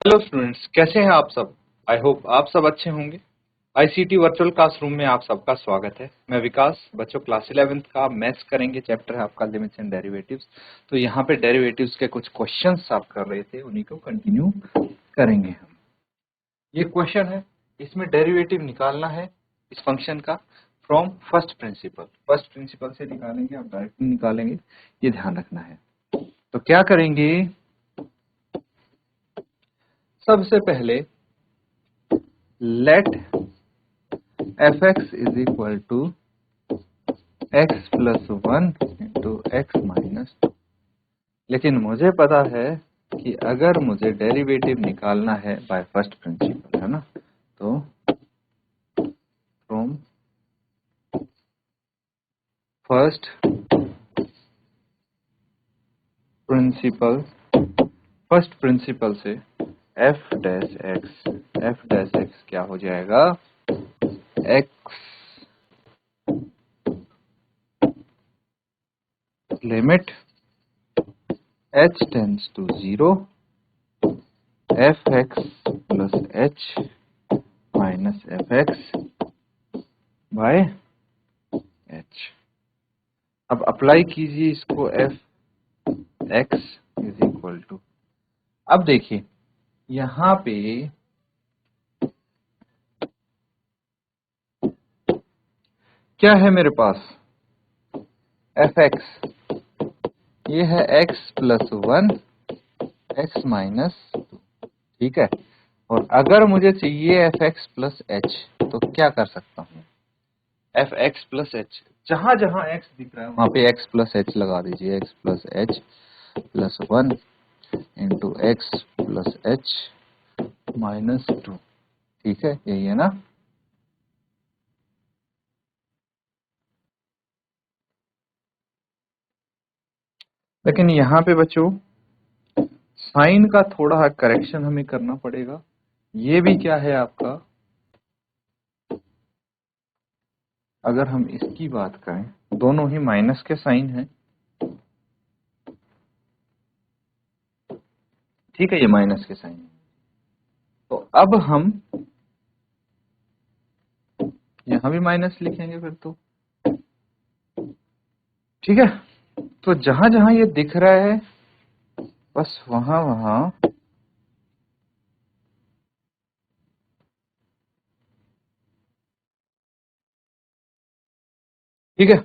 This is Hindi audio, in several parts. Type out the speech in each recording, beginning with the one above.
हेलो स्टूडेंट्स, कैसे हैं आप सब। आई होप आप सब अच्छे होंगे। आईसीटी वर्चुअल क्लासरूम में आप सबका स्वागत है। मैं विकास। बच्चों, क्लास 11th का मैथ्स करेंगे। चैप्टर है आपका लिमिट्स एंड डेरिवेटिव्स। तो यहाँ पे डेरिवेटिव्स के कुछ क्वेश्चंस आप कर रहे थे, उन्हीं को कंटिन्यू करेंगे हम। ये क्वेश्चन है, इसमें डेरिवेटिव निकालना है इस फंक्शन का from first principal. First principle से निकालेंगे, आप डायरेक्टली निकालेंगे, ये ध्यान रखना है। तो क्या करेंगे, सबसे पहले let fx is equal to x plus 1 into x minus 2। लेकिन मुझे पता है कि अगर मुझे डेरिवेटिव निकालना है बाय फर्स्ट प्रिंसिपल, है ना, तो फ्रॉम फर्स्ट प्रिंसिपल से f डैश x क्या हो जाएगा, x limit h tends to 0 fx plus h minus fx by h। अब अप्लाई कीजिए इसको f(x) इज इक्वल टू, अब देखिए यहां पे क्या है मेरे पास, fx ये है x प्लस 1 x माइनस 2, ठीक है। और अगर मुझे चाहिए fx प्लस h तो क्या कर सकता हूँ, fx प्लस h, जहां जहां x दिख रहा है वहां पे x प्लस h लगा दीजिए। x plus h plus 1 into x plus h minus 2, ठीक है, यही है ना। लेकिन यहाँ पे बच्चों साइन का थोड़ा करेक्शन हमें करना पड़ेगा। ये भी क्या है आपका, अगर हम इसकी बात करें, दोनों ही माइनस के साइन हैं, ठीक है, ये माइनस के साइन। तो अब हम यहां भी माइनस लिखेंगे फिर तो, ठीक है। तो जहां जहां ये दिख रहा है बस वहां वहां ठीक है।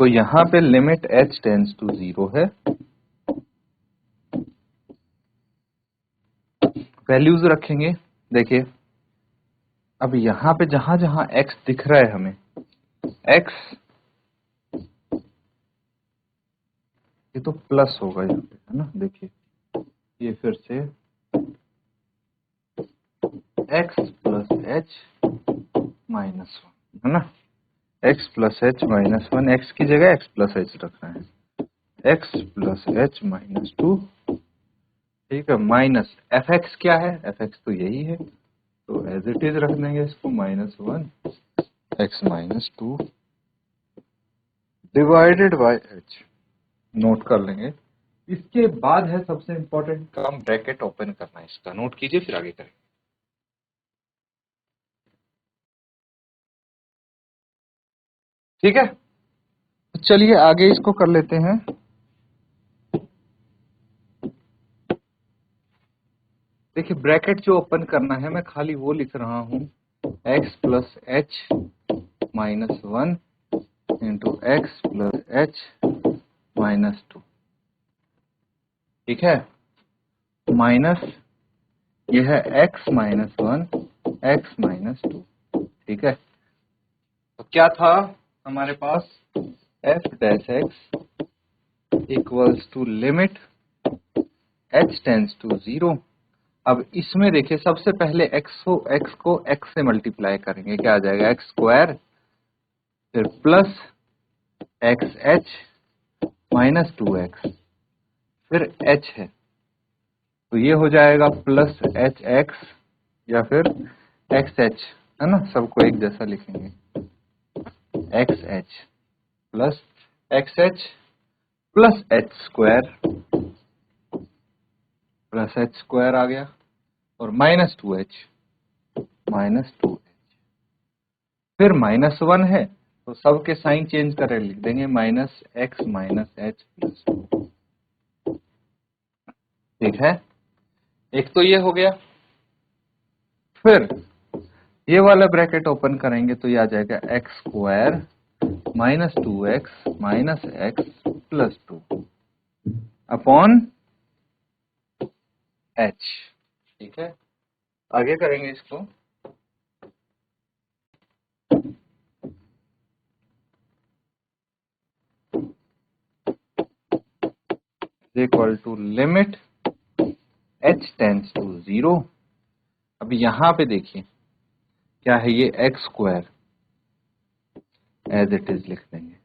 तो यहां पे लिमिट h टेंड्स टू 0 है, वैल्यूज रखेंगे। देखिए अब यहां पे जहां जहां x दिख रहा है हमें, x ये तो प्लस होगा यहाँ पे, है ना। देखिए ये फिर से x प्लस h माइनस 1, है ना। x plus h minus 1, x की जगह x प्लस h रखना है, x प्लस h माइनस 2, ठीक है, माइनस fx क्या है, fx तो यही है, तो एज इट इज रख देंगे इसको, minus 1 x minus 2 divided by h, note कर लेंगे। इसके बाद है सबसे इंपॉर्टेंट काम, ब्रैकेट ओपन करना है इसका, नोट कीजिए फिर आगे करें। ठीक है, तो चलिए आगे इसको कर लेते हैं। देखिए ब्रैकेट जो ओपन करना है, मैं खाली वो लिख रहा हूं, x plus h minus 1 into x plus h minus 2, ठीक है, माइनस ये है x माइनस 1 x माइनस 2, ठीक है। तो क्या था हमारे पास, f dash x equals to limit h tends to 0। अब इसमें देखिए सबसे पहले x को x से मल्टीप्लाई करेंगे, क्या आ जाएगा, x स्क्वायर, फिर plus x H minus 2x, फिर h है तो ये हो जाएगा प्लस एच एक्स या फिर एक्स एच, है ना, सबको एक जैसा लिखेंगे, x h plus x h plus h square plus h square आ गया, और -2h, -2h, फिर -1 है तो सबके साइन चेंज करें, लिख देंगे -x -h + 2। ठीक है, एक तो ये हो गया। फिर ये वाला ब्रैकेट ओपन करेंगे तो ये आ जाएगा x² -2x -x + 2 upon h। ठीक है, आगे करेंगे इसको। Equal to limit h tends to 0। अब यहां पे देखिए क्या है, ये x² एज इट इज लिख देंगे,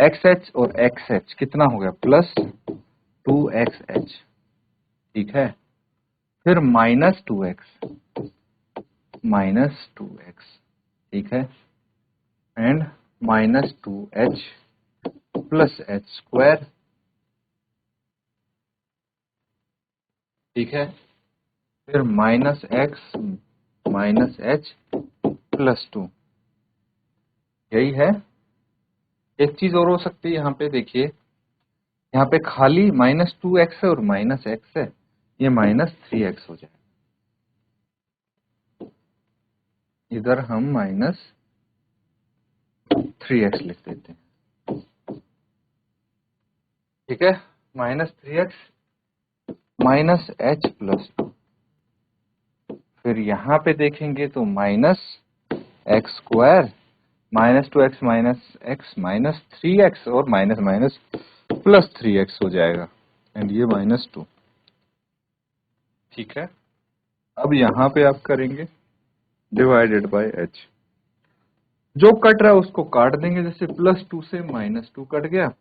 xh और xh कितना हो गया, +2xh। ठीक है, फिर -2x -2x। ठीक है, एंड -2h + h²। ठीक है, फिर -x -h + 2। यही है। एक चीज और हो सकती है, यहाँ पे देखिए, यहाँ पे खाली -2x है और -x है, ये -3x हो जाए। इधर हम -3x लिख देते हैं। ठीक है, -3x -h + 2। फिर यहाँ पे देखेंगे तो -x² -2x -x -3x और +3x हो जाएगा, एंड ये -2। ठीक है, अब यहाँ पे आप करेंगे डिवाइडेड बाय h। जो कट रहा है उसको काट देंगे, जैसे +2 से -2 कट गया,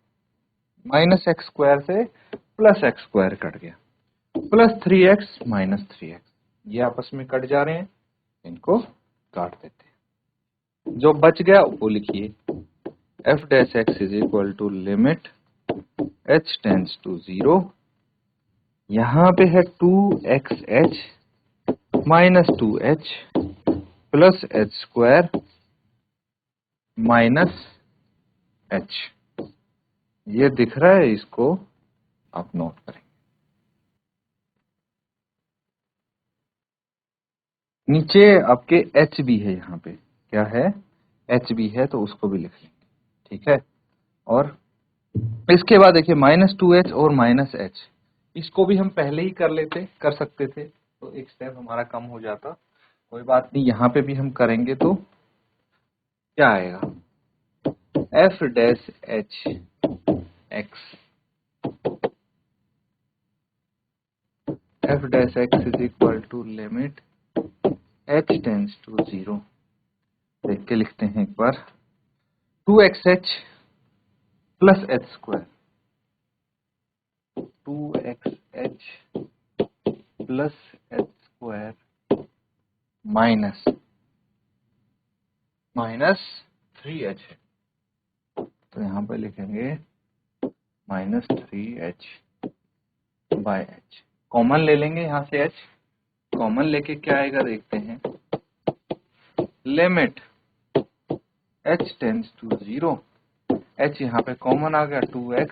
-x² से +x² कट गया, +3x -3x, ये आपस में कट जा रहे हैं, इनको काट देते हैं। जो बच गया वो लिखिए, f' equal to limit h tends to 0। यहाँ पे है 2xh -2h + h² -h। ये दिख रहा है, इसको आप नोट करें। नीचे आपके h भी है, यहाँ पे क्या है, h भी है, तो उसको भी लिख लेंगे। ठीक है, और इसके बाद देखिए -2h और -h, इसको भी हम पहले ही कर सकते थे, तो एक स्टेप हमारा कम हो जाता। कोई बात नहीं, यहाँ पे भी हम करेंगे तो क्या आएगा, f' f' equal to limit h tends to 0। देख के लिखते हैं एक बार, 2xh + h², 2xh + h² -3h है, तो यहाँ पे लिखेंगे -3h बाय h। कॉमन ले लेंगे यहाँ से h, कॉमन लेके क्या आएगा देखते हैं, limit h tends to 0, h यहाँ पे कॉमन आ गया, 2x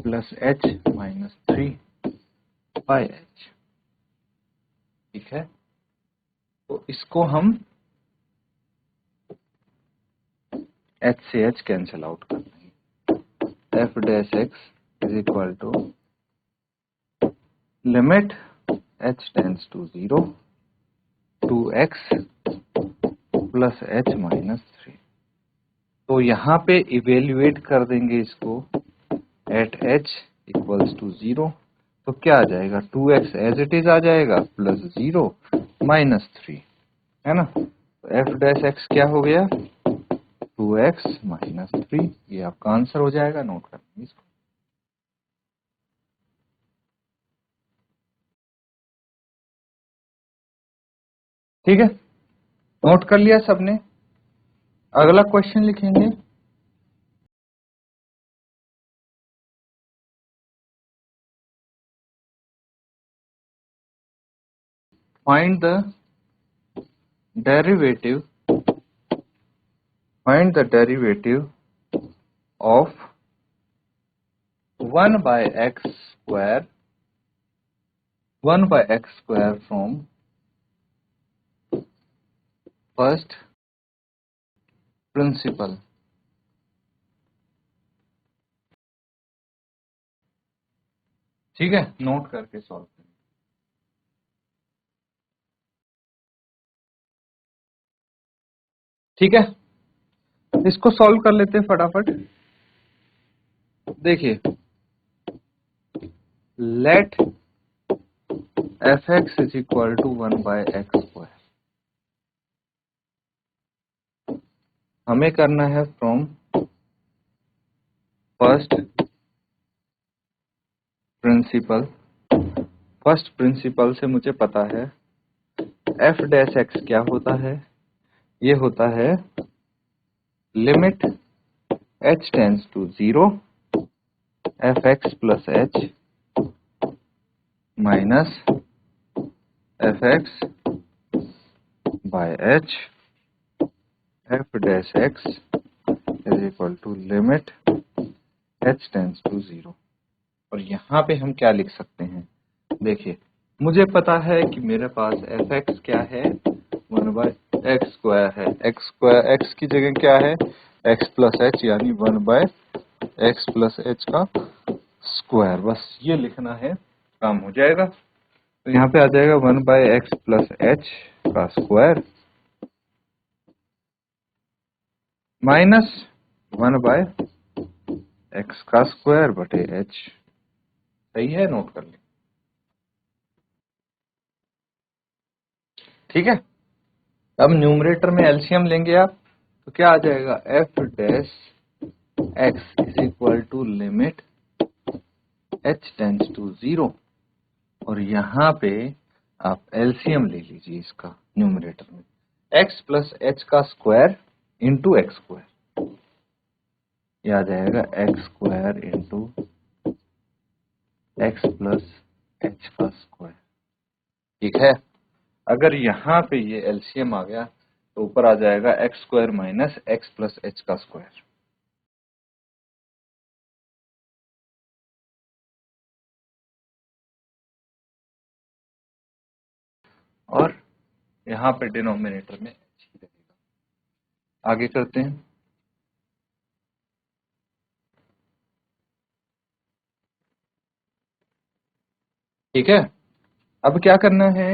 + h -3 बाय h। ठीक है, तो इसको हम h से h कैंसिल आउट कर देंगे। f' equal to limit h tends to 0, 2x + h -3। तो यहाँ पे इवेल्युएट कर देंगे इसको एट h इक्वल्स टू 0, तो क्या आ जाएगा, 2x एज इट इज आ जाएगा, +0 -3, है ना। तो f' क्या हो गया, 2x -3। ये आपका आंसर हो जाएगा, नोट कर लेंगे इसको। ठीक है, नोट कर लिया सबने। अगला क्वेश्चन लिखेंगे, find the derivative of 1 by x square from first principle. ठीक है, नोट करके सॉल्व करें। ठीक है, इसको सॉल्व कर लेते हैं फटाफट। देखिए, let fx is equal to 1 by x square. हमें करना है फ्रॉम फर्स्ट प्रिंसिपल से मुझे पता है f डैश x क्या होता है, ये होता है limit h tends to 0 fx plus h minus fx by h f dash x is equal to limit h tends to 0। और यहाँ पे हम क्या लिख सकते हैं, देखिए मुझे पता है कि मेरे पास fx क्या है, 1 बाय एक्स स्क्वायर है। x की जगह क्या है, x प्लस h, यानी 1 बाय एक्स प्लस h का स्क्वायर। बस ये लिखना है, काम हो जाएगा। तो यहाँ पे आ जाएगा 1 बाय एक्स प्लस h का स्क्वायर माइनस 1 बाय एक्स का स्क्वायर बटे h। सही है, नोट कर लें। ठीक है, अब न्यूमरेटर में एलसीएम लेंगे आप, तो क्या आ जाएगा, f dash x is equal to limit h tends to 0। और यहाँ पे आप एलसीएम ले लीजिए इसका न्यूमरेटर में, x प्लस h का स्क्वायर इंटू एक्स स्क्वायर, यह आ जाएगा X square into x plus h का स्क्वायर। ठीक है, अगर यहाँ पे ये एलसीएम आ गया तो ऊपर आ जाएगा X square minus x plus h का स्क्वायर। और यहाँ पे डिनोमिनेटर में h ही रहेगा। आगे करते हैं। ठीक है, अब क्या करना है,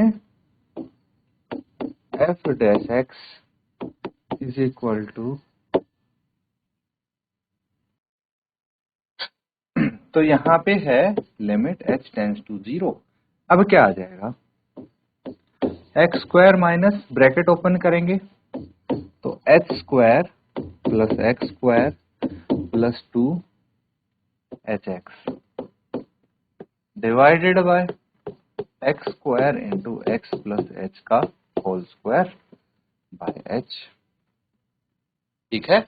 f dash x is equal to, तो यहाँ पे है लिमिट h टेंड्स टू 0। अब क्या आ जाएगा, X square minus bracket open करेंगे तो h square plus X square plus 2hx divided by x square into x plus h का होल स्क्वायर बाय h। ठीक है,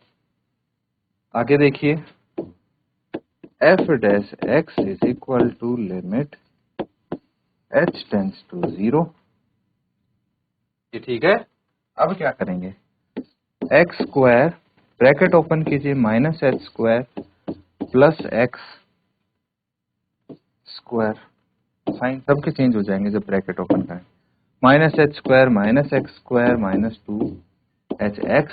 आगे देखिए, f dash x is equal to limit h tends to 0। ये ठीक है, अब क्या करेंगे, एक्स स्क्वायर ब्रैकेट ओपन कीजिए minus h square plus X square, sign सबके चेंज हो जाएंगे जब ब्रैकेट ओपन करें, minus h square minus x square minus 2hx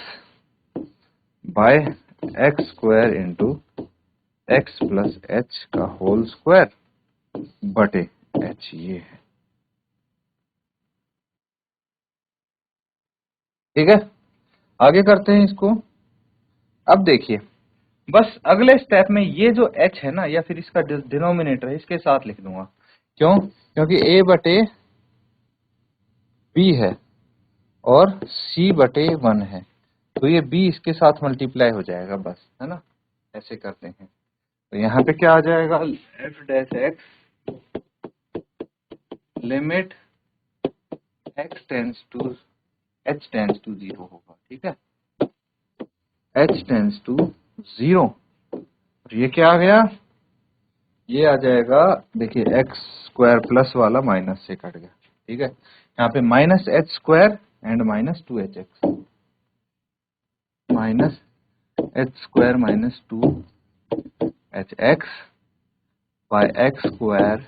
by x square into x plus h का होल स्क्वायर बटे h। ये है, ठीक है, आगे करते हैं इसको। अब देखिए, बस अगले स्टेप में ये जो h है ना, या फिर इसका डिनोमिनेटर है, इसके साथ लिख दूंगा। क्यों, क्योंकि a बटे b है और c बटे 1 है, तो ये b इसके साथ मल्टीप्लाई हो जाएगा, बस, है ना। ऐसे करते हैं, तो यहाँ पे क्या आ जाएगा, f dash x limit x tends to h tends to 0 होगा। ठीक है, h टेंड्स टू 0, और ये क्या आ गया, ये आ जाएगा, देखिए एक्स स्क्वायर प्लस वाला माइनस से कट गया। ठीक है, यहाँ पे minus h square and minus 2hx, minus h square minus 2hx by x square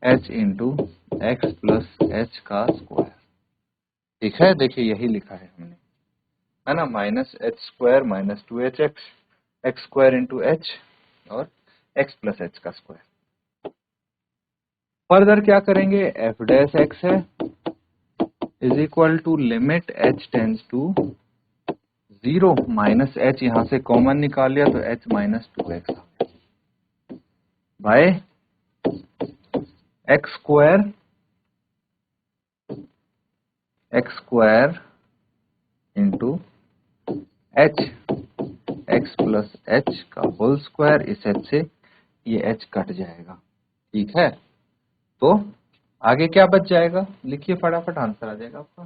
h into x plus h का स्क्वायर। ठीक है, देखिए यही लिखा है हमने, है ना, minus h square minus 2hx, x square into h और एक्स प्लस एच का स्क्वायर। फर्दर क्या करेंगे, एफ डैश एक्स है is equal to limit h tends to 0, minus h यहां से कॉमन निकाल लिया तो h minus 2x by x square into h x plus h का होल स्क्वायर। इस एच से ये एच कट जाएगा। ठीक है, तो आगे क्या बच जाएगा, लिखिए फटाफट, आंसर आ जाएगा आपका।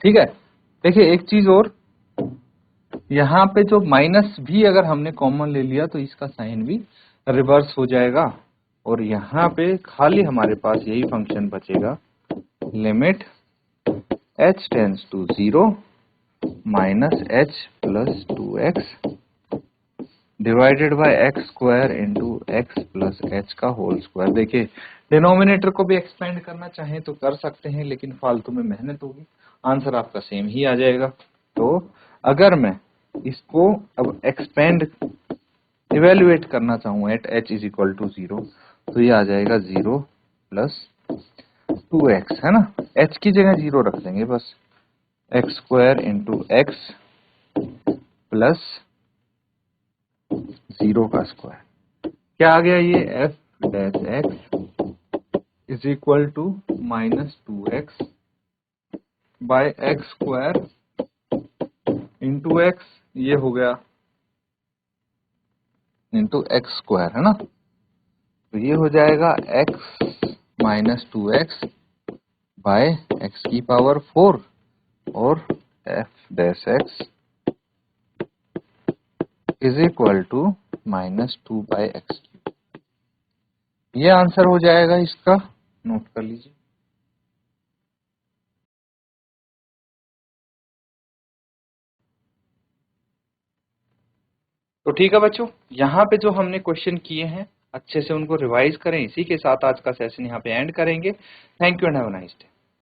ठीक है, देखिए एक चीज और, यहाँ पे जो माइनस भी अगर हमने कॉमन ले लिया तो इसका साइन भी रिवर्स हो जाएगा और यहाँ पे खाली हमारे पास यही फंक्शन बचेगा, limit h tends to 0 minus h plus 2x divided by x square into x plus h का होल स्क्वायर। देखिए डिनोमिनेटर को भी एक्सपेंड करना चाहें तो कर सकते हैं, लेकिन फालतू में मेहनत होगी, आंसर आपका सेम ही आ जाएगा। तो अगर मैं इसको अब एक्सपेंड इवेल्युएट करना चाहूँ at h is equal to 0, तो ये आ जाएगा 0 प्लस 2x, है ना, h की जगह 0 रख देंगे बस, x square into x plus 0 का स्क्वायर। क्या आ गया ये, f dash x is equal to minus 2x by x square into x, ये हो गया इंटू एक्स स्क्वायर, है ना, तो ये हो जाएगा x minus 2x by x की पावर 4 और f dash x is equal to minus 2 by x. ये आंसर हो जाएगा इसका, नोट कर लीजिए। तो ठीक है बच्चों, यहाँ पे जो हमने क्वेश्चन किए हैं अच्छे से उनको रिवाइज करें। इसी के साथ आज का सेशन यहाँ पे एंड करेंगे। Thank you and have a nice day.